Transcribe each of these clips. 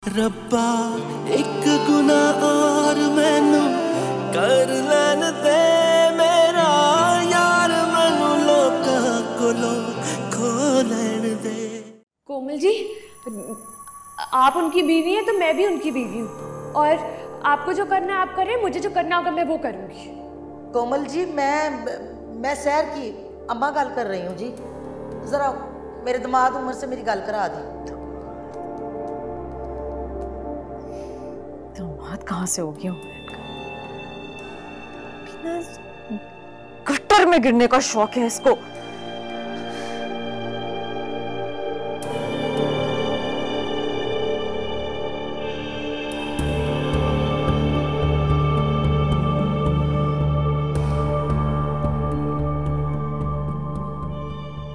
रब्बा एक गुनाह और मैनू कर लैन दे मेरा यार मैनू लोकां कोलों खो लैन दे। कोमल जी, आप उनकी बीवी हैं तो मैं भी उनकी बीवी हूँ, और आपको जो करना है आप करें, मुझे जो करना होगा मैं वो करूँगी। कोमल जी, मैं सैर की अम्मा गल कर रही हूँ जी। जरा मेरे दामाद उमर से मेरी गल करा दी। दामाद कहाँ से हो गया? गटर में गिरने का शौक है इसको।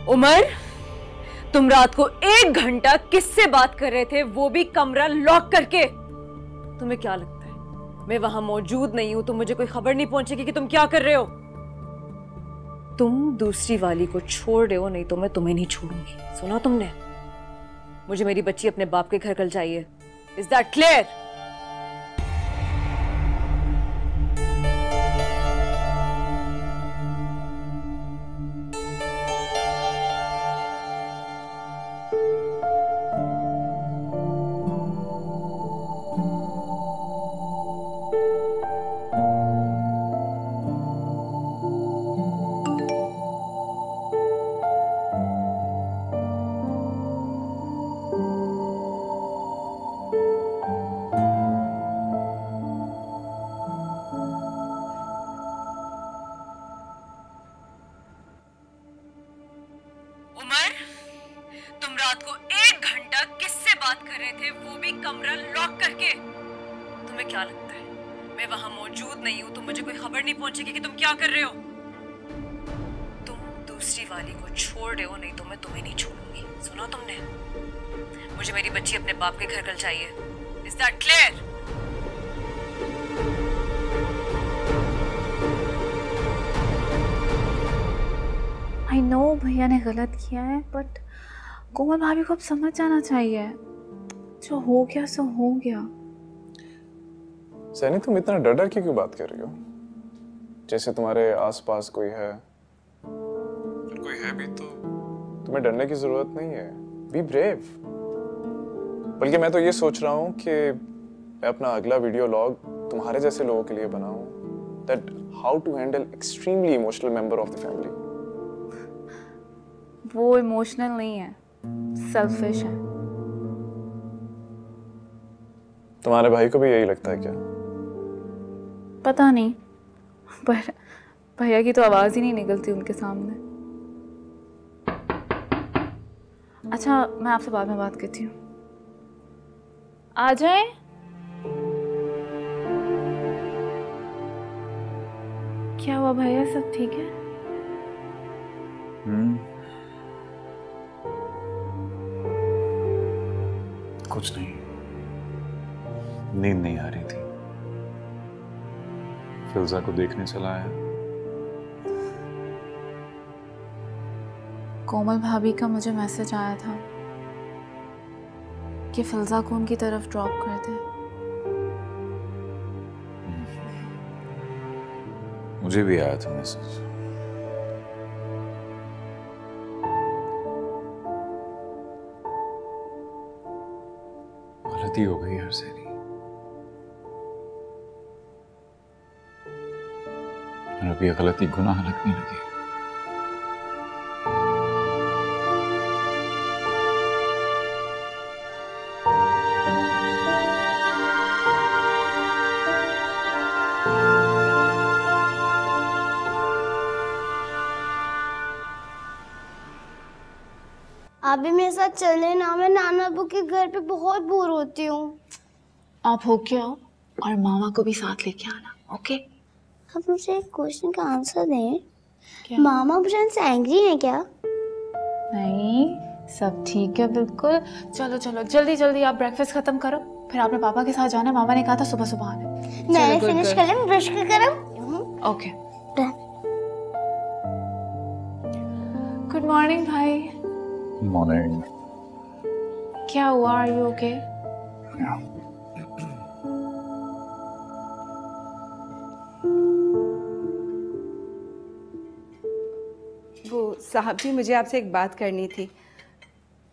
उमर, तुम रात को 1 घंटा किससे बात कर रहे थे, वो भी कमरा लॉक करके? तुम्हें क्या लगता है मैं वहां मौजूद नहीं हूं तो मुझे कोई खबर नहीं पहुंचेगी कि तुम क्या कर रहे हो? तुम दूसरी वाली को छोड़ रहे हो, नहीं तो मैं तुम्हें नहीं छोड़ूंगी। सुना तुमने? मुझे मेरी बच्ची अपने बाप के घर कल चाहिए। Is that clear? उमर, तुम रात को 1 घंटा किससे बात कर रहे थे, वो भी कमरा लॉक करके? तुम्हें क्या लगता है मैं वहां मौजूद नहीं हूं तो मुझे कोई खबर नहीं पहुंचेगी कि तुम क्या कर रहे हो? तुम दूसरी वाली को छोड़ रहे हो, नहीं तो मैं तुम्हें नहीं छोड़ूंगी। सुना तुमने? मुझे मेरी बच्ची अपने बाप के घर कल चाहिए। Is that clear? I know भैया ने गलत किया है, बट कोमल भाभी को अब समझ जाना चाहिए। जो हो गया सो हो गया। सैनी, तुम इतना डर डर के क्यों बात कर रही हो? जैसे तुम्हारे आसपास कोई है। और कोई है भी तो तुम्हें डरने की जरूरत नहीं है। Be brave. बल्कि मैं तो ये सोच रहा हूँ कि मैं अपना अगला वीडियो लॉग तुम्हारे जैसे लोगों के लिए बनाऊं, that how to handle extremely emotional member of the family. वो इमोशनल नहीं है, सेल्फिश है। तुम्हारे भाई को भी यही लगता है क्या? पता नहीं, पर भैया की तो आवाज ही नहीं निकलती उनके सामने। अच्छा, मैं आपसे बाद में बात करती हूँ। आ जाए। क्या हुआ भैया, सब ठीक है? कुछ नहीं, नींद नहीं आ रही थी। फिल्जा को देखने चला आया। कोमल भाभी का मुझे मैसेज आया था कि फिल्जा को उनकी तरफ ड्रॉप कर दे। मुझे भी आया था मैसेज। गलती हो गई यार सैनी। और अब ये गलती गुनाह लगने लगी। आप भी मेरे साथ चले ना, मैं नाना अब्बू के घर पे बहुत बोर होती हूँ। आप होके आओ और मामा को भी साथ लेके आना, ओके? आप मुझे एक क्वेश्चन का आंसर दें। क्या? मामा मुझे एंग्री है क्या? नहीं, सब ठीक है बिल्कुल। चलो चलो जल्दी जल्दी आप ब्रेकफास्ट खत्म करो, फिर आपने पापा के साथ जाना है। मामा ने कहा था सुबह सुबह आना। मैंने फिनिश कर लिया, ब्रश कर। ओके। गुड मॉर्निंग भाई। मॉर्निंग। क्या हुआ, आर यू ओके? वो साहब जी, मुझे आपसे एक बात करनी थी।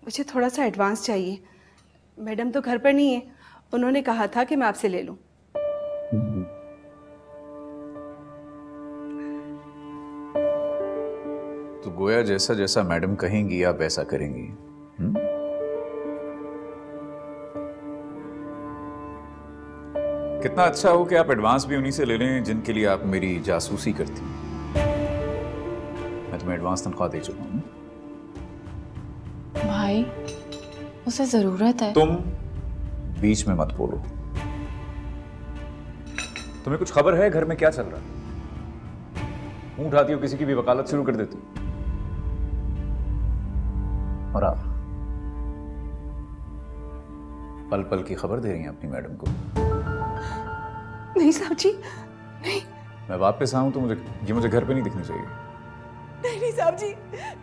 मुझे थोड़ा सा एडवांस चाहिए। मैडम तो घर पर नहीं है, उन्होंने कहा था कि मैं आपसे ले लूं। तो गोया जैसा जैसा मैडम कहेंगी आप वैसा करेंगी। कितना अच्छा हो कि आप एडवांस भी उन्हीं से ले लें जिनके लिए आप मेरी जासूसी करती हैं। मैं तुम्हें एडवांस तनख्वाह दे चुका हूं। भाई, उसे जरूरत है। तुम बीच में मत बोलो। तुम्हें कुछ खबर है घर में क्या चल रहा है? मुंह उठाती हो, किसी की भी वकालत शुरू कर देती हो। और आप पल पल की खबर दे रही हैं अपनी मैडम को। नहीं साहब जी, नहीं। मैं वापस आऊं तो मुझे घर पे नहीं दिखनी चाहिए। नहीं साहब जी,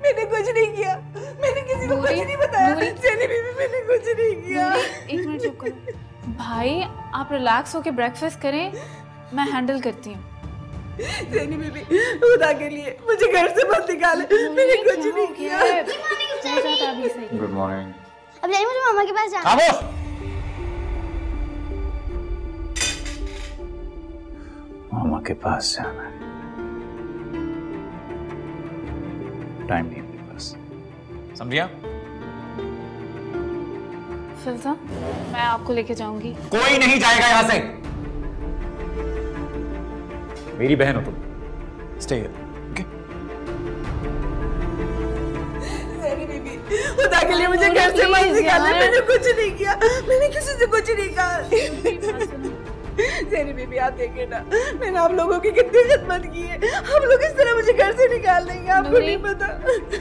मैंने कुछ नहीं किया। मैंने किसी को कुछ नहीं बताया। जेनी बीबी, मैंने कुछ नहीं किया। एक मिनट चुप करो। भाई, आप रिलैक्स होके ब्रेकफास्ट करें, मैं हैंडल करती हूँ। जेनी बीबी, खुदा के लिए मुझे घर से मत निकाले। मैंने कुछ नहीं किया। Good morning. अब जाइए, मुझे मामा के पास जाना है। मामा के पास जाना है। टाइम नहीं है मेरे पास, समझिया? फिल्जा, मैं आपको लेके जाऊंगी। कोई नहीं जाएगा यहां से। मेरी बहन हो तुम। Stay here, okay? जेनी बीबी, खुदा के लिए मुझे घर से मत निकाले। मैंने कुछ नहीं किया। मैंने किसी से कुछ नहीं कहा। जेनी बीबी, आप देखिए ना, मैंने आप लोगों की कितनी खिदमत की है। आप लोग इस तरह मुझे घर से निकाल देंगे, आपको नहीं पता।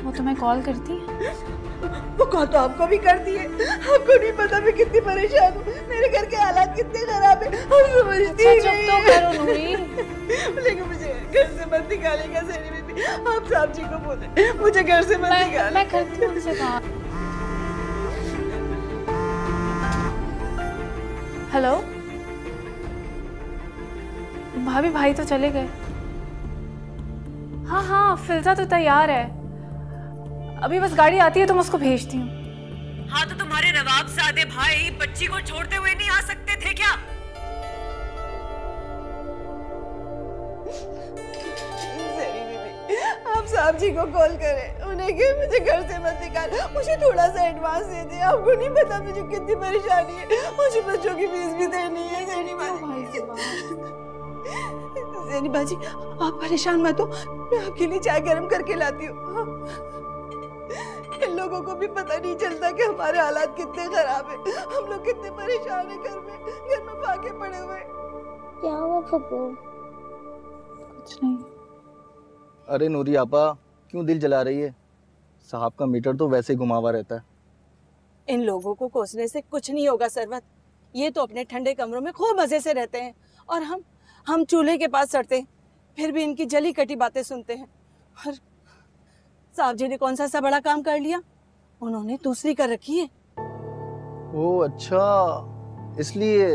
वो तुम्हें कॉल करती है? वो कॉल तो आपको भी करती है। आपको नहीं पता मैं कितनी परेशान हूँ। मेरे घर के हालात कितने खराब है, हम समझती ही नहीं तो करो नूरी। लेकिन मुझे घर से मत निकालेगा जेनी बीबी। आप साहब जी को बोले मुझे घर से मत निकाले। मैं करती हूँ उनसे बात। हेलो भाभी, भाई तो चले गए। हाँ हाँ, फिल्जा तो तैयार है। अभी बस गाड़ी आती है तो मैं उसको भेजती हूँ। हाँ, तो तुम्हारे नवाबजादे भाई बच्ची को छोड़ते हुए नहीं आ सकते थे क्या? जेनी बीबी, आप साहब जी को कॉल करें, उन्हें कि मुझे घर से मत निकाल, मुझे थोड़ा सा एडवांस दे दे। आपको नहीं पता मुझे कितनी परेशानी है। मुझे बच्चों की फीस भी देनी है। जेनी बाजी, जेनी बाजी, आप परेशान मत हो। मैं आपके लिए चाय गरम करके लाती हूँ। इन लोगों को भी पता नहीं चलता कि हमारे हालात कितने खराब है। हम लोग कितने परेशान हैं घर में फाके पड़े हुए। क्या हुआ पप्पू? कुछ नहीं। अरे नूरी आपा, क्यों दिल जला रही है? साहब का मीटर तो वैसे ही घुमावा रहता है। इन लोगों को कोसने से कुछ नहीं होगा सरवत। ये तो अपने ठंडे कमरों में खूब मजे से रहते हैं और हम चूल्हे के पास सड़ते हैं, फिर भी इनकी जली कटी बातें सुनते हैं। और साहब जी ने कौन सा बड़ा काम कर लिया? उन्होंने दूसरी कर रखी है। ओह अच्छा, इसलिए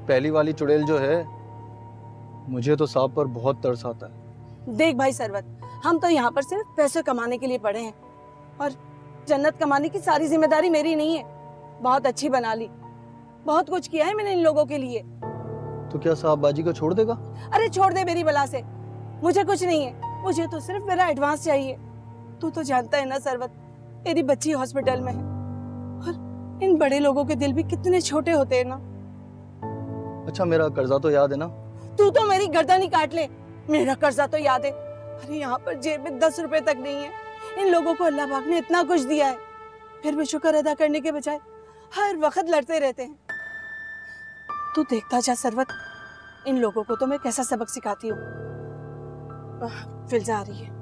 पहली वाली चुड़ैल जो है, मुझे तो साहब पर बहुत तरस आता है। देख भाई सरवत, हम तो यहाँ पर सिर्फ पैसे कमाने के लिए पड़े हैं और जन्नत कमाने की सारी जिम्मेदारी मेरी नहीं है। बहुत अच्छी बना ली, बहुत कुछ किया है मैंने इन लोगों के लिए। तो क्या साहब बाजी को छोड़ देगा? अरे छोड़ दे मेरी बला से, मुझे कुछ नहीं है। मुझे तो सिर्फ मेरा एडवांस चाहिए। तू तो जानता है ना सरवत, मेरी बच्ची हॉस्पिटल में है और इन बड़े लोगों के दिल भी कितने छोटे होते हैं ना। अच्छा, मेरा कर्जा तो याद है ना? तू तो मेरी गर्दन ही काट ले, मेरा कर्जा तो याद है। अरे यहाँ पर जेब में 10 रुपए तक नहीं है। इन लोगों को अल्लाह पाक ने इतना कुछ दिया है, फिर भी शुक्र अदा करने के बजाय हर वक्त लड़ते रहते हैं। तू देखता जा सरवत, इन लोगों को तो मैं कैसा सबक सिखाती हूँ। फिल्जा आ रही है।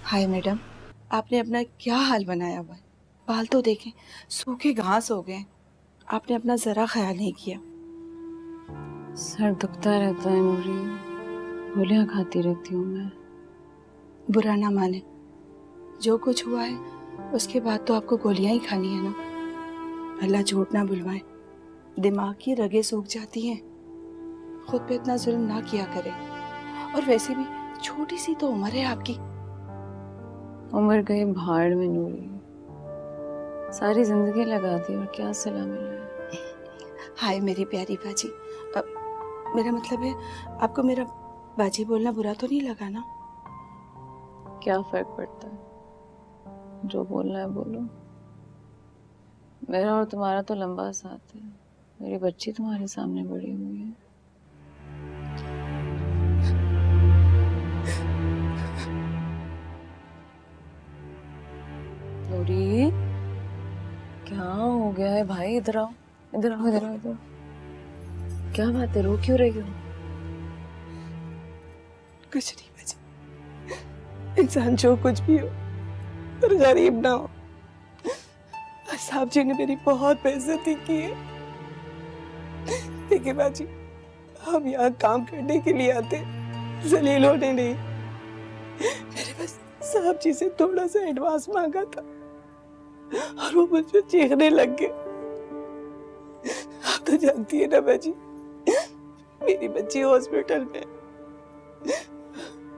हाय मैडम, आपने अपना क्या हाल बनाया हुआ है? बाल तो देखें, सूखे घास हो गए। आपने अपना जरा ख्याल नहीं किया। सर दुखता रहता है नूरी, गोलियां खाती रहती हूँ मैं। बुरा ना माने, जो कुछ हुआ है उसके बाद तो आपको गोलियां ही खानी है ना। अल्लाह झूठ ना बुलवाए, दिमाग की रगें सूख जाती हैं। खुद पे इतना जुल्म ना किया करें। और वैसे भी छोटी सी तो उम्र है आपकी। उम्र गई भाड़ में नूरी, सारी जिंदगी लगा दी और क्या सिला मिला है। हाय मेरी प्यारी बाजी, मेरा मतलब है आपको मेरा बाजी बोलना बुरा तो नहीं लगा ना? क्या फर्क पड़ता है, जो बोलना है बोलो। मेरा और तुम्हारा तो लंबा साथ है, मेरी बच्ची तुम्हारे सामने बड़ी हुई है। नूरी क्या हो गया है भाई? इधर आओ, इधर आओ, इधर आओ, इधर। क्या बात है, रो क्यों रही हो? कुछ नहीं बची, इंसान जो कुछ भी हो पर गरीब ना हो। साहब जी ने मेरी बहुत बेइज्जती की है। देखिए बाजी, हम यहाँ काम करने के लिए आते, जलील होने नहीं। मेरे बस साहब जी से थोड़ा सा एडवांस मांगा था और वो मुझे चीखने लग गए। आप तो जानती है ना बाजी, मेरी बच्ची हॉस्पिटल में।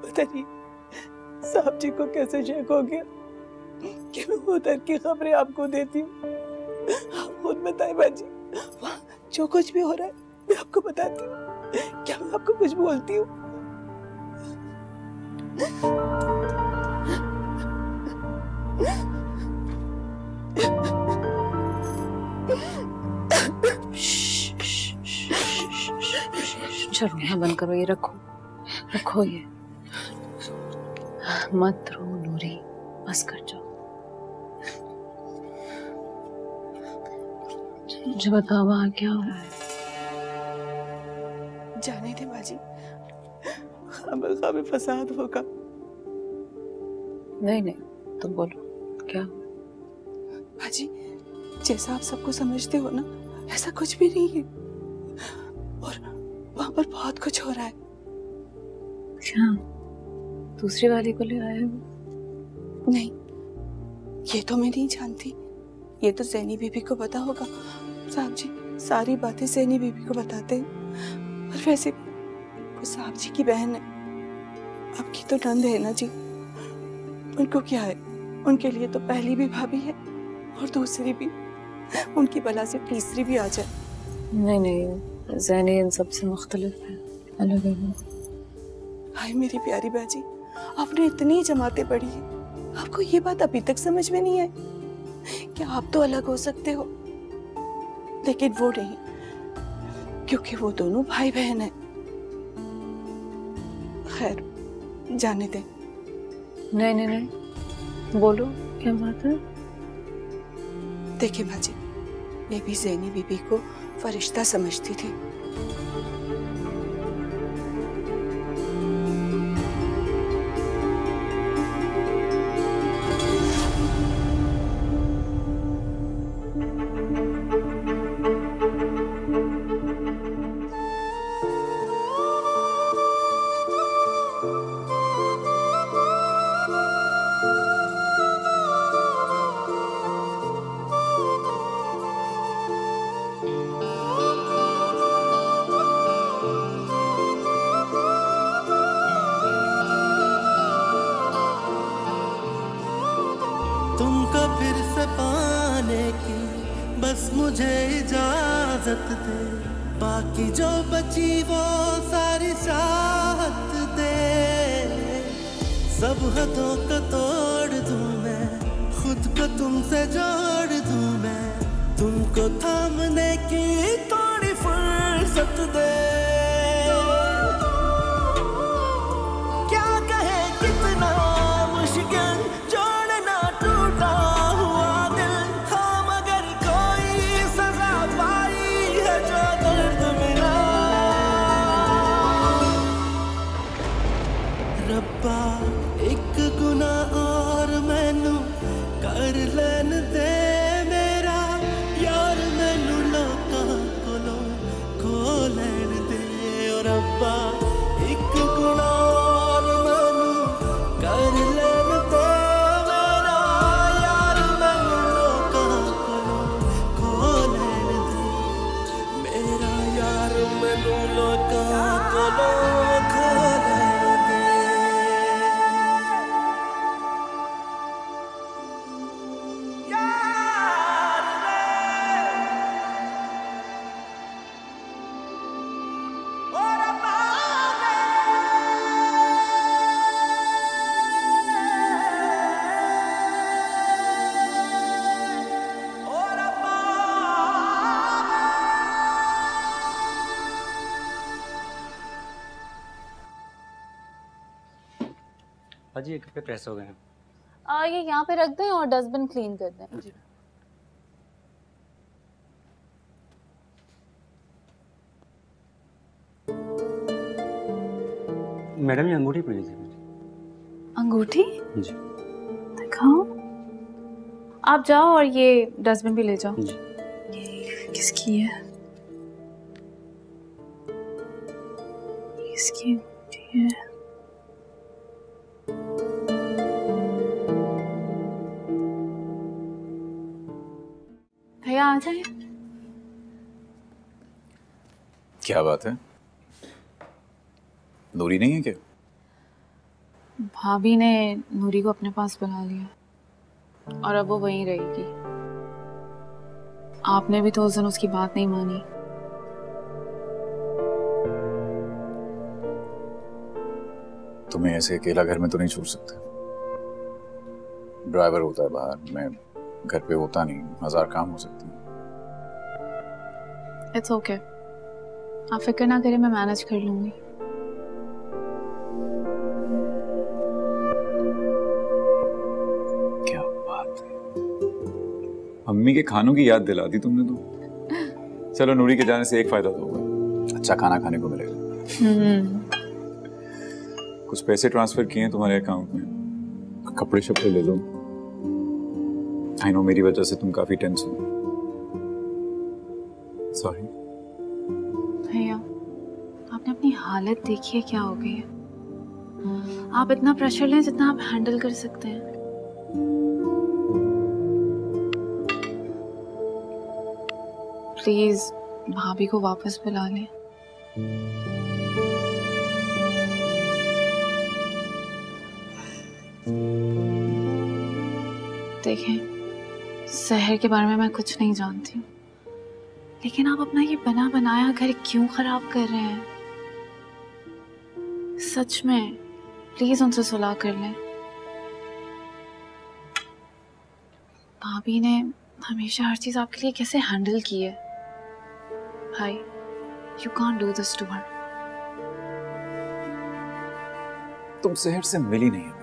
पता नहीं साहब जी को कैसे शक हो गया कि मैं उधर की खबरें आपको देती हूँ। आप खुद बताएं बाजी, वहाँ जो कुछ भी हो रहा है मैं आपको बताती हूँ। क्या मैं आपको कुछ बोलती हूँ? चलो यहाँ बंद करो, ये रखो, रखो ये। मत रो नूरी, बस कर जाओ। मुझे बताओ वहाँ क्या हो रहा है? जाने दे बाजी, खामखा में फसाद होगा। नहीं नहीं, तुम बोलो क्या? बाजी जैसा आप सबको समझते हो ना, ऐसा कुछ भी नहीं है। और वहां पर बहुत कुछ हो रहा है। क्या दूसरी वाली को ले आए हो? नहीं, ये तो मैं नहीं जानती। ये तो ज़ैनी बीबी को पता होगा। साहब जी सारी बातें ज़ैनी बीबी को बताते हैं। और वैसे वो साहब जी की बहन है, आपकी तो नंद है ना जी। उनको क्या है, उनके लिए तो पहली भी भाभी है और दूसरी भी, उनकी बला से तीसरी भी आ जाए। नहीं नहीं, ज़ैनी इन सबसे मुख्तलिफ है, अलग है। हाय मेरी प्यारी बाजी, आपने इतनी जमातें पढ़ी है, आपको ये बात अभी तक समझ में नहीं आई कि आप तो अलग हो सकते हो, लेकिन वो नहीं, क्योंकि वो दोनों भाई बहन हैं। खैर जाने दें। नहीं नहीं नहीं, बोलो क्या बात है? देखिए बाजी, मैं भी ज़ैनी बीबी को फरिश्ता समझती थी। तुमको फिर से पाने की बस मुझे इजाजत दे, बाकी जो बची वो सारी चाहत दे। सब हदों को तोड़ दूं मैं, खुद को तुमसे जोड़ दूं मैं, तुमको थामने की थोड़ी फुर्सत दे। क्या कहे कितना मुश्किल जोड़ना टूटा हुआ दिल, हाँ मगर कोई सजा पाई है जो दर्द मिला। रब्बा एक गुनाह और मैनू कर लैन दे मेरा, यार मैनू लोकां कोलों खो लैन दे। हाँ जी, ये कपड़े प्रेस हो गए हैं। ये यहाँ पे रख दें और डस्टबिन क्लीन कर दें। जी। मैडम ये अंगूठी पड़ी थी मेरी। अंगूठी? जी। दिखाओ। आप जाओ और ये डस्टबिन भी ले जाओ। जी। किसकी है? इसकी अंगूठी है। भैया आ जाए। क्या बात है, नूरी नहीं है क्या? भाभी ने नूरी को अपने पास बुला लिया और अब वो वहीं रहेगी। आपने भी तो उस दिन उसकी बात नहीं मानी। तुम्हें ऐसे अकेला घर में तो नहीं छोड़ सकते। ड्राइवर होता है बाहर, मैं घर पे होता नहीं, 1000 काम हो सकते हैं। इट्स ओके, आप फिक्र ना करें, मैं मैनेज कर लूंगी। क्या बात है, मम्मी के खानों की याद दिला दी तुमने तो। चलो, नूरी के जाने से एक फायदा तो होगा, अच्छा खाना खाने को मिलेगा। कुछ पैसे ट्रांसफर किए हैं तुम्हारे अकाउंट में, कपड़े शपड़े ले लो। आई नो मेरी वजह से तुम काफी टेंस हो, सॉरी। भैया, आपने अपनी हालत देखी है, क्या हो गई है। आप इतना प्रेशर लें जितना आप हैंडल कर सकते हैं। प्लीज भाभी को वापस बुला लें। देखें, शहर के बारे में मैं कुछ नहीं जानती हूँ, लेकिन आप अपना ये बना बनाया घर क्यों खराब कर रहे हैं? सच में प्लीज उनसे सुलह कर लें। भाभी ने हमेशा हर चीज आपके लिए कैसे हैंडल की है। भाई, you can't do this to her. तुम शहर से मिली नहीं अभी।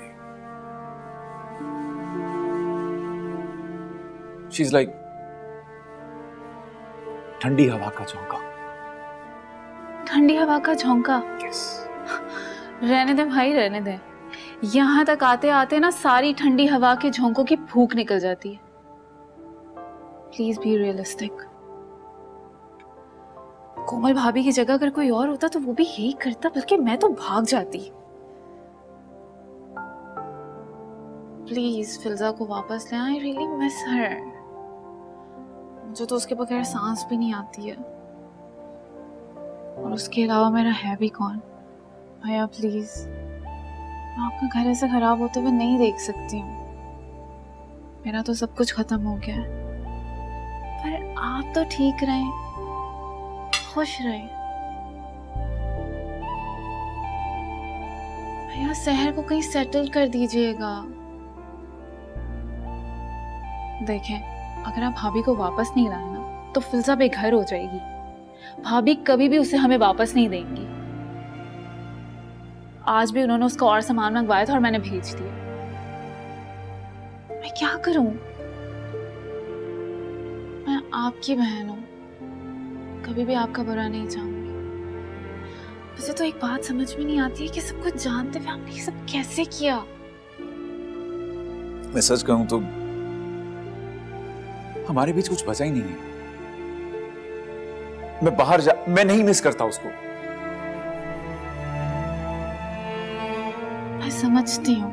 शी इज लाइक ठंडी हवा का झोंका। ठंडी हवा का झोंका? yes. रहने दे भाई, रहने दे। यहाँ तक आते आते ना सारी ठंडी हवा के झोंकों की फूंक निकल जाती है। Please be realistic. कोमल भाभी की जगह अगर कोई और होता तो वो भी यही करता, बल्कि मैं तो भाग जाती। प्लीज फिल्जा को वापस ले। I really miss her. मुझे तो उसके बगैर सांस भी नहीं आती है, और उसके अलावा मेरा है भी कौन। भैया प्लीज, मैं आपका घर ऐसे खराब होते हुए नहीं देख सकती हूँ। मेरा तो सब कुछ खत्म हो गया है, पर आप तो ठीक रहें, खुश रहें। भैया शहर को कहीं सेटल कर दीजिएगा। देखें, अगर आप भाभी को वापस नहीं लाए ना तो फिल्जा बेघर हो जाएगी। भाभी कभी भी उसे हमें वापस नहीं देंगी। आज भी उन्होंने उसका और सामान मंगवाया था और मैंने भेज दिया। मैं क्या करूं? मैं आपकी बहन हूं, कभी भी आपका बुरा नहीं चाहूंगी। मुझे तो एक बात समझ में नहीं आती है कि सब कुछ जानते हुए आपने ये सब कैसे किया। मैं सच कहूं तो हमारे बीच कुछ बचा ही नहीं है। मैं नहीं मिस करता उसको। मैं समझती हूँ,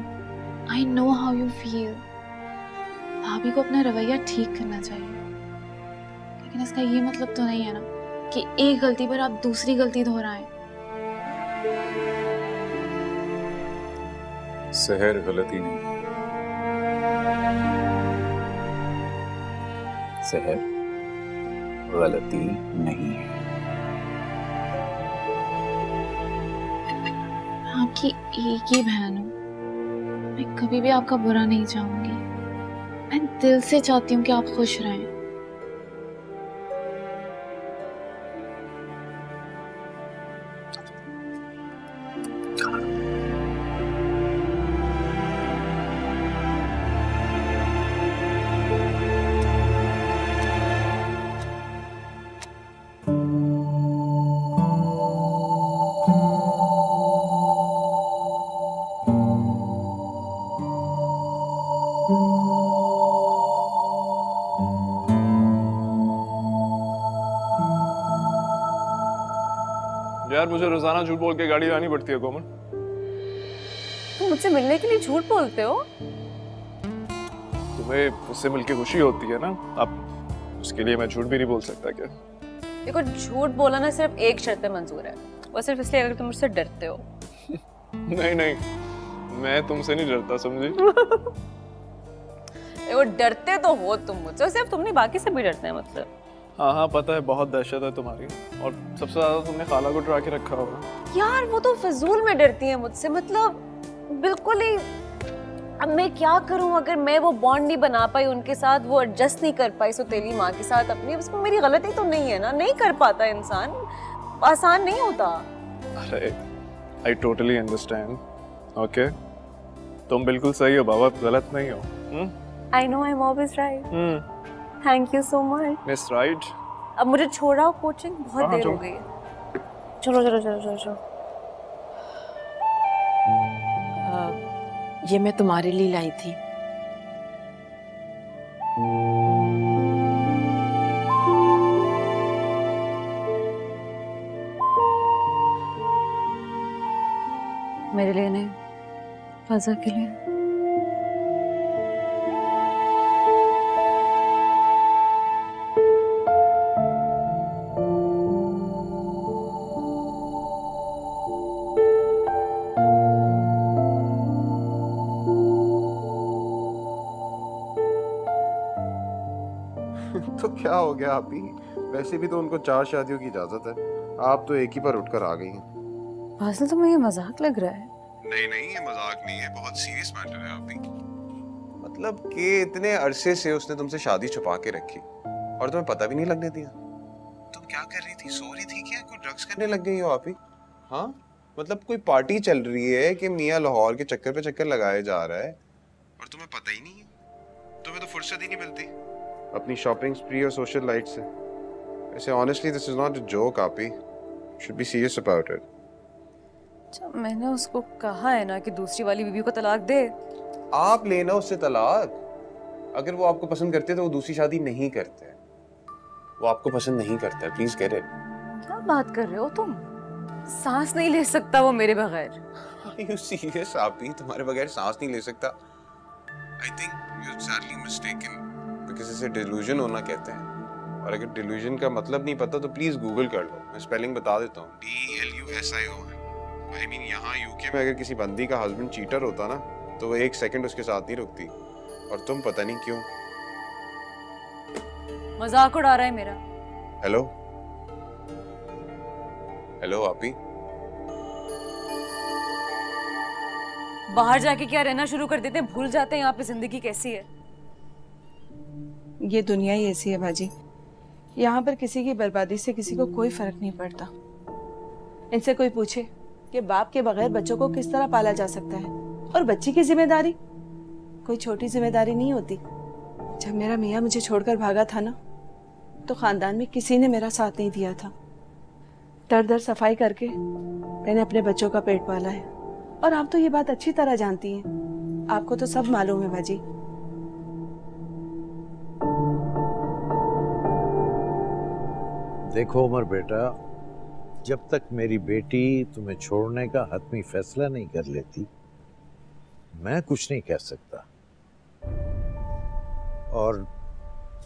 I know how you feel. भाभी को अपना रवैया ठीक करना चाहिए, लेकिन इसका ये मतलब तो नहीं है ना कि एक गलती पर आप दूसरी गलती दोहराएं। शहर गलती नहीं, शहर गलती नहीं है। मैं आपकी एक ही बहन हूँ, मैं कभी भी आपका बुरा नहीं चाहूंगी। मैं दिल से चाहती हूँ कि आप खुश रहें। यार मुझे रोजाना झूठ बोल के गाड़ी लानी पड़ती है कोमल। तुम मुझसे मिलने के लिए झूठ बोलते हो? तुम्हें मुझसे मिलके खुशी होती है ना, अब उसके लिए मैं झूठ भी नहीं बोल सकता क्या? देखो झूठ बोला ना सिर्फ एक शर्त पे मंजूर है, वो सिर्फ इसलिए अगर तुम मुझसे डरते हो। नहीं नहीं, मैं तुमसे नहीं डरता, समझी? वो डरते तो हो तुम मुझसे, सिर्फ तुम नहीं बाकी सब भी डरते हैं मुझसे। हाँ हाँ पता है, बहुत दहशत है तुम्हारी, और सबसे ज्यादा तुमने खाला को डरा के रखा होगा। यार वो तो फजूल में डरती है मुझसे, मतलब बिल्कुल ही। अब मैं क्या करूं, अगर मैं वो बॉन्ड नहीं बना पाई उनके साथ, वो एडजस्ट नहीं कर पाई सौतेली माँ के साथ अपनी, उसमें मेरी गलती तो नहीं है ना? नहीं कर पाता इंसान, आसान नहीं होता। अरे आई टोटली अंडरस्टैंड, ओके? तुम बिल्कुल सही हो बाबा, गलत नहीं हो। I know I am always right. Thank you so much miss right. अब मुझे छोड़ा कोचिंग, बहुत देर हो गई है। चलो चलो चलो चलो चलो। ये मैं तुम्हारे लिए लाई थी। मेरे लिए नहीं, फजा के लिए। तो क्या हो गया आप ही? वैसे भी तो उनको 4 शादियों की इजाजत है, आप तो एक ही पर उठकर आ गई हैं। फासिल तुम्हें ये मजाक लग रहा है? नहीं नहीं, ये मजाक नहीं है, बहुत सीरियस मैटर है आप ही। मतलब कि इतने अरसे से उसने तुमसे शादी छुपा के रखी और तुम्हें पता भी नहीं लगने दिया। तुम क्या कर रही थी? सो रही थी क्या? कोई ड्रग्स करने लग गई हो आप ही? हाँ मतलब कोई पार्टी चल रही है कि मियाँ लाहौर के चक्कर पे चक्कर लगाए जा रहा है और तुम्हें पता ही नहीं है? तुम्हें तो फुर्सत ही नहीं मिलती अपनी शॉपिंग स्प्री और सोशल लाइफ से। ऐसे honestly this is not a joke आप ही, should be serious about it. अच्छा मैंने उसको कहा है ना कि दूसरी वाली बीवी को तलाक दे। आप लेना उससे तलाक। अगर वो आपको पसंद करते तो वो दूसरी शादी नहीं करते। वो आपको पसंद नहीं करता, प्लीज गेट इट। क्या बात कर रहे हो तुम? सांस नहीं ले सकता वो मेरे बगैर। Are you serious आप ही? तुम्हारे बगैर सांस नहीं ले सकता? I think you're sadly mistaken because इसे डिल्यूजन होना कहते हैं। और अगर डिल्यूजन का मतलब नहीं पता तो प्लीज गूगल कर लो, मैं स्पेलिंग बता देता हूँ। DLUSION। I mean यहाँ यूके में अगर किसी बंदी का हस्बैंड चीटर होता ना तो वो 1 सेकंड उसके साथ नहीं रुकती, और तुम पता नहीं क्यों। मजाक उड़ा रहा है मेरा। हेलो हेलो आप ही? बाहर जाके क्या रहना शुरू कर देते हैं, भूल जाते हैं यहाँ पे जिंदगी कैसी है। ये दुनिया ही ऐसी है बाजी, यहाँ पर किसी की बर्बादी से किसी को कोई फर्क नहीं पड़ता। इनसे कोई पूछे कि बाप के बगैर बच्चों को किस तरह पाला जा सकता है, और बच्ची की जिम्मेदारी कोई छोटी जिम्मेदारी नहीं होती। जब मेरा मियाँ मुझे छोड़कर भागा था ना, तो खानदान में किसी ने मेरा साथ नहीं दिया था। दर दर सफाई करके मैंने अपने बच्चों का पेट पाला है, और आप तो ये बात अच्छी तरह जानती हैं। आपको तो सब मालूम है बाजी। देखो उमर बेटा, जब तक मेरी बेटी तुम्हें छोड़ने का हतमी फैसला नहीं कर लेती, मैं कुछ नहीं कह सकता। और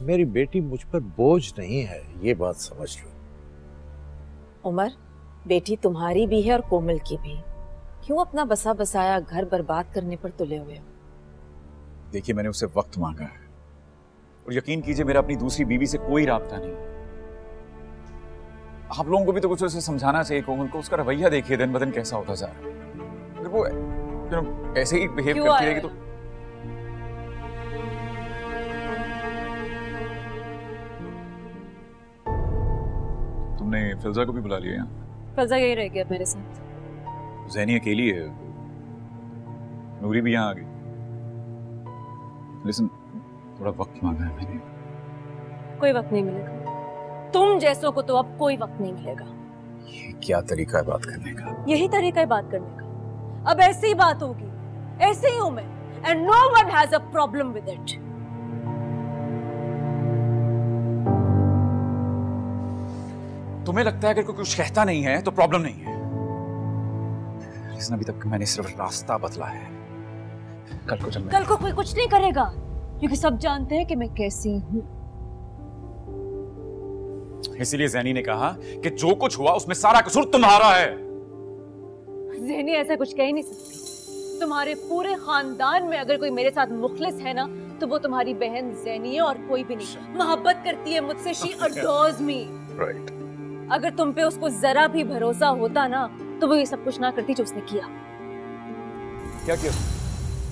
मेरी बेटी मुझ पर बोझ नहीं है, ये बात समझ लो। उमर, बेटी तुम्हारी भी है और कोमल की भी। क्यों अपना बसा बसाया घर बर्बाद करने पर तुले हुए हो? देखिए मैंने उससे वक्त मांगा है, और यकीन कीजिए मेरा अपनी दूसरी बीवी से कोई राब्ता नहीं। आप लोगों को भी तो कुछ उसे समझाना चाहिए। कोमल को उसका रवैया देखिए, दिन ब दिन कैसा होता जा रहा है। अगर वो ऐसे ही बिहेव करती रहेगी तो तुमने फिजा को भी बुला लिया यहाँ? फिजा यही रह गया मेरे साथ। ज़ैनी अकेली है, नूरी भी यहाँ आ गई। लिसन, थोड़ा वक्त मांगा है मैंने। कोई वक्त नहीं मिलेगा, तुम जैसों को तो अब कोई वक्त नहीं मिलेगा। ये क्या तरीका है बात करने का? यही तरीका है बात करने का। अब ऐसी ही बात होगी, ऐसे ही हूं मैं, and no one has a problem with it. तुम्हें लगता है अगर कोई कुछ कहता नहीं है तो प्रॉब्लम नहीं है, लेकिन अभी तक मैंने सिर्फ रास्ता बदला है। कल को कोई कुछ नहीं करेगा, क्योंकि सब जानते हैं कि मैं कैसी हूं। इसीलिए ज़ैनी ने कहा कि जो कुछ हुआ उसमें सारा कसूर तुम्हारा है। ज़ैनी ऐसा कुछ कह ही नहीं सकती। तुम्हारे पूरे खानदान में अगर कोई मेरे साथ मुखलिस है ना, तो वो तुम्हारी बहन ज़ैनी है और कोई भी नहीं। मोहब्बत करती है मुझसे, शी अडोर्स मी। राइट। अगर तुम पे उसको जरा भी भरोसा होता ना, तो वो ये सब कुछ ना करती जो उसने किया। क्या किया?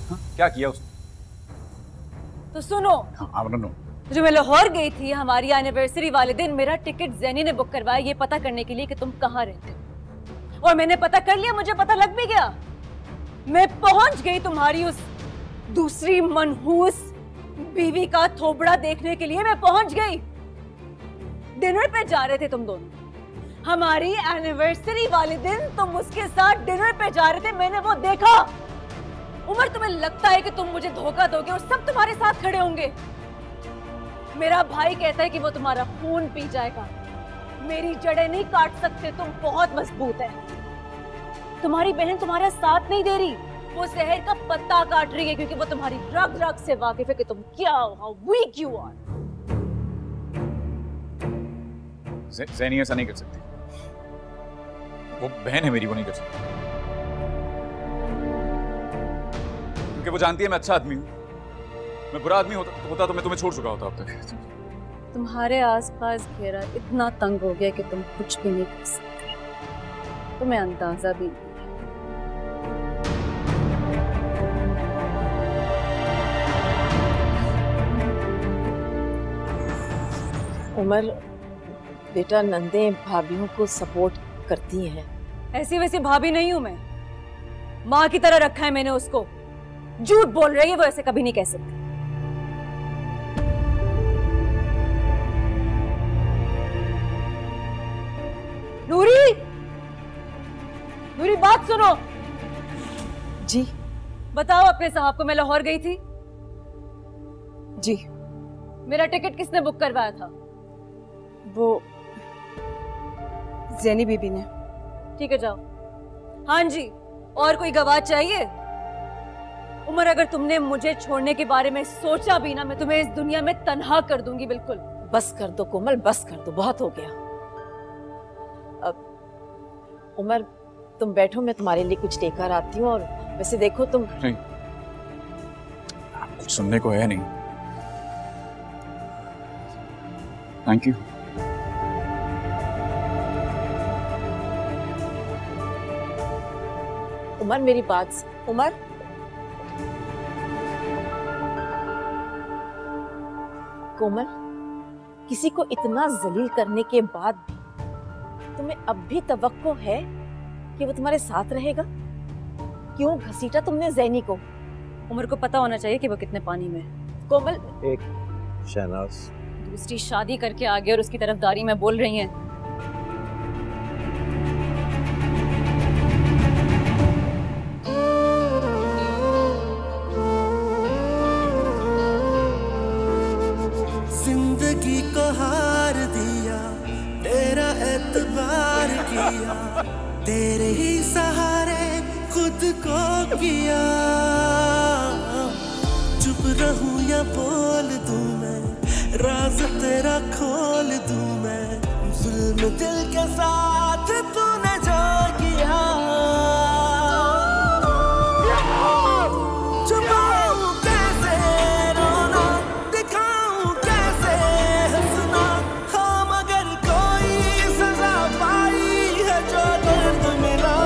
हाँ? क्या किया उसने? तो सुनो। जो मैं लाहौर गई थी हमारी एनिवर्सरी वाले दिन, मेरा टिकट ज़ैनी ने बुक करवाया ये पता करने के लिए कि तुम कहाँ रहते हो, और मैंने पता कर लिया, मुझे पता लग भी गया। मैं पहुंच गई तुम्हारी उस दूसरी मनहूस बीवी का थोबड़ा देखने के लिए। मैं पहुंच गई। डिनर पे जा रहे थे तुम दोनों, हमारी एनिवर्सरी वाले दिन तुम उसके साथ डिनर पे जा रहे थे, मैंने वो देखा। उमर, तुम्हें लगता है कि तुम मुझे धोखा दोगे और सब तुम्हारे साथ खड़े होंगे? मेरा भाई कहता है कि वो तुम्हारा खून पी जाएगा। मेरी जड़ें नहीं काट सकते, तुम बहुत मजबूत है। तुम्हारी बहन तुम्हारा साथ नहीं दे रही, वो शहर का पत्ता काट रही है, क्योंकि वो तुम्हारी रग रग से वाकिफ है कि तुम क्या हो, हाउ वीक यू आर। ज़ैनी ऐसा नहीं कर सकती, वो बहन है मेरी, वो नहीं कर सकती, क्योंकि वो जानती है मैं अच्छा आदमी हूँ। मैं बुरा आदमी होता तो मैं तुम्हें छोड़ चुका होता अब तक। तुम्हारे आसपास घेरा इतना तंग हो गया कि तुम कुछ भी नहीं कर सकते, तुम्हें अंदाजा भी नहीं। उमर बेटा, नंदे भाभियों को सपोर्ट करती हैं। ऐसी वैसी भाभी नहीं हूं मैं, माँ की तरह रखा है मैंने उसको। झूठ बोल रही है वो, ऐसे कभी नहीं कह सकती। नूरी, नूरी बात सुनो। जी बताओ अपने साहब को मैं लाहौर गई थी। जी। मेरा टिकट किसने बुक करवाया था? वो ज़ैनी बीबी ने। ठीक है, जाओ। हाँ जी, और कोई गवाह चाहिए? उमर, अगर तुमने मुझे छोड़ने के बारे में सोचा भी ना, मैं तुम्हें इस दुनिया में तन्हा कर दूंगी। बिल्कुल बस कर दो कोमल, बस कर दो, बहुत हो गया। अब उमर तुम बैठो, मैं तुम्हारे लिए कुछ लेकर आती हूँ। और वैसे देखो तुम नहीं, कुछ सुनने को है नहीं। Thank you. उमर मेरी बात, उमर कोमल, किसी को इतना जलील करने के बाद भी तुम्हें अब भी तवक्को है कि वो तुम्हारे साथ रहेगा? क्यों घसीटा तुमने ज़ैनी को? उमर को पता होना चाहिए कि वो कितने पानी में है। कोमल, एक शहनाज दूसरी शादी करके आ गए और उसकी तरफदारी में बोल रही हैं। जिंदगी को हार दिया, तेरा एतबार किया, तेरे ही सहारे खुद को किया। चुप रहूं या बोल दूं मैं, राज तेरा खोल दूं मैं, जुल्म दिल के साथ तूने जो किया। छुपाऊं कैसे रोना, दिखाऊं कैसे हंसना, हाँ मगर कोई सजा पाई है जो दर्द मिला।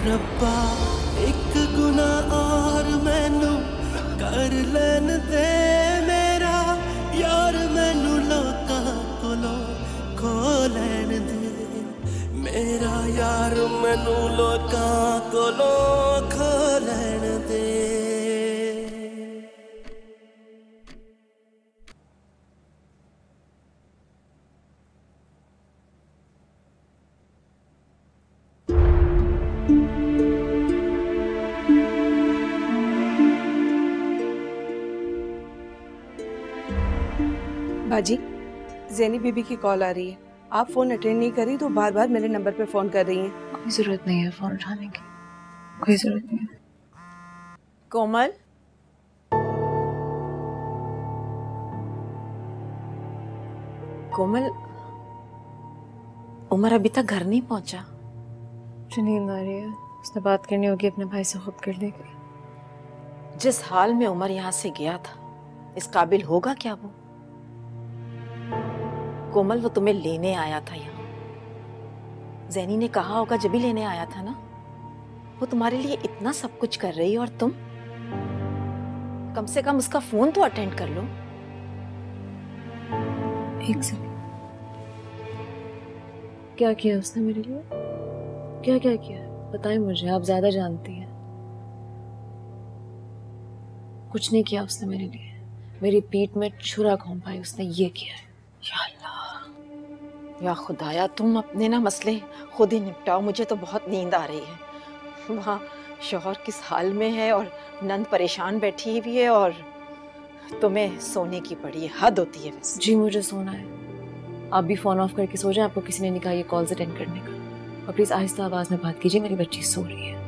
रब्बा एक गुनाह और मैनू कर लेन दे मेरा, यार मैनू लोकां कोलों बाजी, ज़ैनी बीबी की कॉल आ रही है। आप फोन अटेंड नहीं करी तो बार बार मेरे नंबर पे फोन कर रही हैं। कोई जरूरत नहीं है फोन उठाने की, कोई जरूरत नहीं है। कोमल, कोमल, उमर अभी तक घर नहीं पहुंचा। मुझे नींद आ रही है, उसने बात करनी होगी अपने भाई से, खुद कर लेगी। जिस हाल में उमर यहाँ से गया था, इस काबिल होगा क्या वो? कोमल, वो तुम्हें लेने आया था यहाँ। ज़ैनी ने कहा होगा जब भी लेने आया था ना। वो तुम्हारे लिए इतना सब कुछ कर रही है और तुम कम से कम उसका फोन तो अटेंड कर लो। एक सेकंड, क्या किया उसने मेरे लिए? क्या क्या किया बताएं मुझे, आप ज्यादा जानती हैं। कुछ नहीं किया उसने मेरे लिए, मेरी पीठ में छुरा घोंपाई उसने, ये किया है। या अल्लाह, या खुदाया, तुम अपने ना मसले खुद ही निपटाओ। मुझे तो बहुत नींद आ रही है। वहाँ शौहर किस हाल में है और नंद परेशान बैठी हुई है और तुम्हें सोने की पड़ी है। हद होती है वैसे। जी मुझे सोना है, आप भी फोन ऑफ करके सो जाएं। आपको किसी ने नहीं कहा ये कॉल्स अटेंड करने का। और प्लीज आहिस्ता आवाज में बात कीजिए, मेरी बच्ची सो रही है।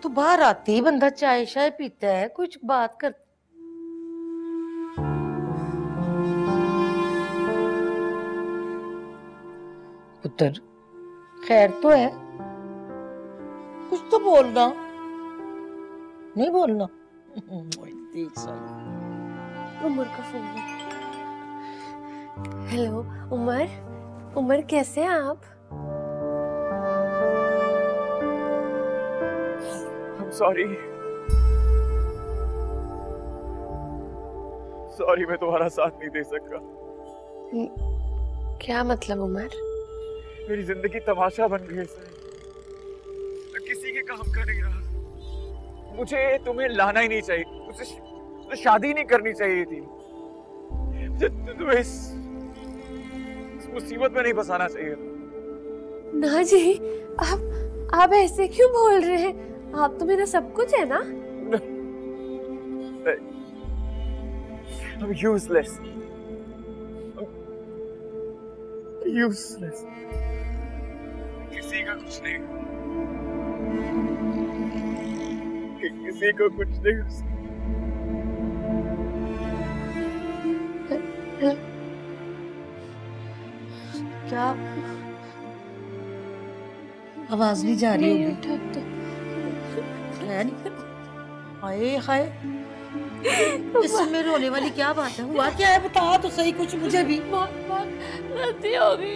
तो बाहर आते ही बंदा चाय शाय पीता है, कुछ बात कर। पुत्र खैर तो है, कुछ तो बोलना। नहीं बोलना? उमर का फोन। हेलो उमर, उमर कैसे हैं आप? सॉरी मैं तुम्हारा साथ नहीं दे सका। क्या मतलब उमर? मेरी जिंदगी तमाशा बन गई है। मैं किसी के काम का नहीं रहा। मुझे तुम्हें लाना ही नहीं चाहिए, मुझे शादी नहीं करनी चाहिए थी। मुझे तुम्हें इस मुसीबत में नहीं फंसाना चाहिए। ना जी, आप ऐसे क्यों बोल रहे हैं? आप तो मेरा सब कुछ है ना। I'm useless. Useless. किसी का कुछ नहीं, किसी को कुछ नहीं। क्या आवाज नहीं जा रही होगी? हाय हाय, इसमें रोने वाली क्या बात है? हुआ क्या है बता तो सही कुछ मुझे भी। बहुत गलती हो गई,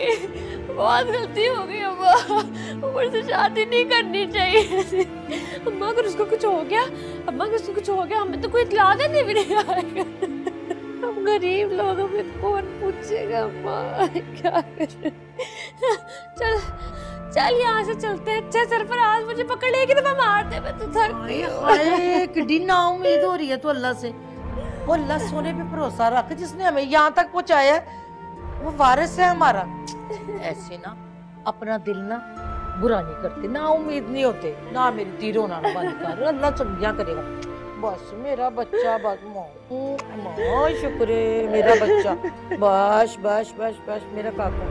बहुत गलती हो गई अम्मा। उमर से शादी नहीं करनी चाहिए थी अम्मा। अगर उसको कुछ हो गया, अम्मा अगर उसको कुछ हो गया, हमें तो कोई इत्तला देने भी नहीं आएगा। हम गरीब लोग, हमें कौन पूछेगा अम्मा? क्या करें? चल यहाँ से चलते हैं। अच्छा सरफराज मुझे पकड़ लेगी तो मैं मार दे, मैं तो थक गई हूं। कितनी नाउम्मीद हो रही है तो अल्लाह से। वो अल्लाह सोने पे भरोसा रख, जिसने हमें यहाँ तक पहुँचाया वो वारिस है हमारा। ऐसे ना अपना दिल ना बुरा नहीं करते, ना उम्मीद नहीं होते। ना मेरी दी रोना बंद कर, अल्लाह चंगिया करेगा। बस मेरा बच्चा, बस माँ शुक्र है मेरा बच्चा। बस बस बस बस मेरा काका।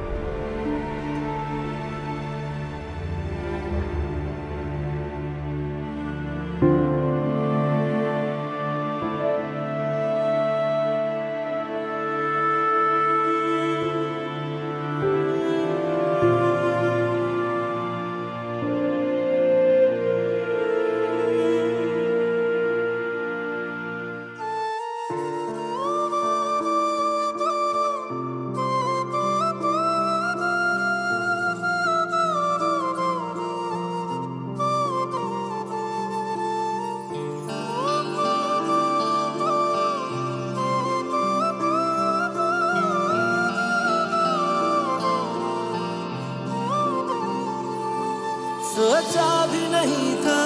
सोचा भी नहीं था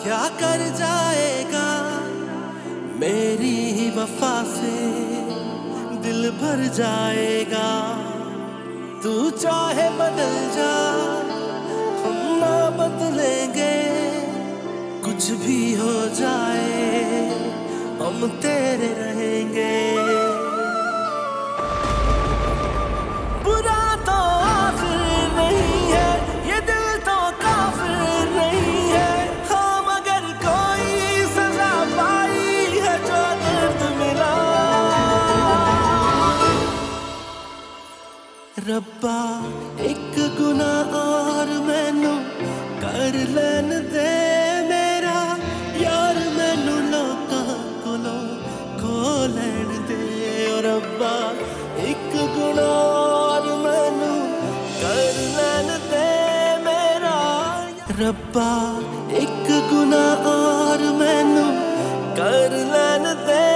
क्या कर जाएगा, मेरी ही वफा से दिल भर जाएगा। तू चाहे बदल जा हम ना बदलेंगे, कुछ भी हो जाए हम तेरे रहेंगे। बुरा तो आखिर नहीं है, ये दिल तो काफिर नहीं है, हाँ मगर कोई सजा पाई है जो दर्द मिला। रब्बा एक गुनाह और मैनू कर लैन दे मेरा, यार मैनू लोकां कोलों खो लैन दे। ओ रब्बा एक गुनाह और मैनू कर लैन दे मेरा, रब्बा एक गुनाह और मैनू कर लैन दे